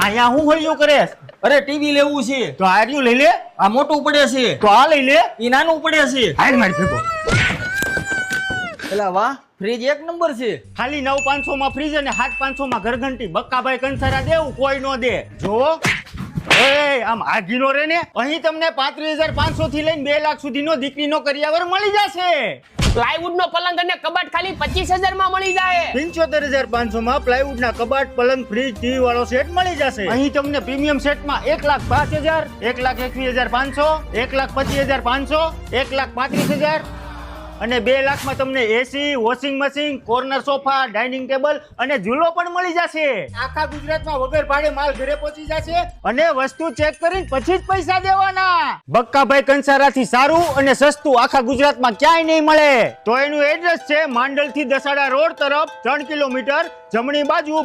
અહીંયા હું હોળિયું કરે? અરે ટીવી લેવું છે. તો આર્યું લઈ લે. આ મોટું પડે છે. તો આ લઈ લે. ઈ નાનું પડે છે. હાલ મારી ભેગો. એલા વાહ, ફ્રીજ એક નંબર છે. ખાલી 9,500 માં ફ્રીજ અને 7,500 માં ઘરઘંટી. બક્કાભાઈ કંસારા દેવું કોઈ નો દે. જો એ આમ આગીનો રે ને. અહીં તમને 35,500 થી લઈને 2 લાખ સુધીનો દીકરીનો કરિયાવર મળી જશે. પ્લાયવુડ નો પલંગ અને કબાટ ખાલી 25,000 માં મળી જાય. 75,500 માં પ્લાયવુડ ના કબાટ, પલંગ, ફ્રીજ, ટીવી વાળો સેટ મળી જશે. અહીં તમને પ્રીમિયમ સેટમાં 1,05,000, 1,21,500, 1,25,500, 1,35,000 અને 2 લાખમાં તમને AC, washing machine, corner sofa, dining table અને ઝૂલો પણ મળી જશે. આખા ગુજરાતમાં વગર ભાડે માલ ઘરે પહોંચી જશે અને વસ્તુ ચેક કરીને પછી જ પૈસા દેવાના. બક્કાભાઈ કંસારા થી સારું અને સસ્તું આખા ગુજરાતમાં ક્યાંય નહીં મળે. તો એનું એડ્રેસ છે માંડલ થી દસાડા રોડ તરફ 3 કિલોમીટર જમણી બાજુ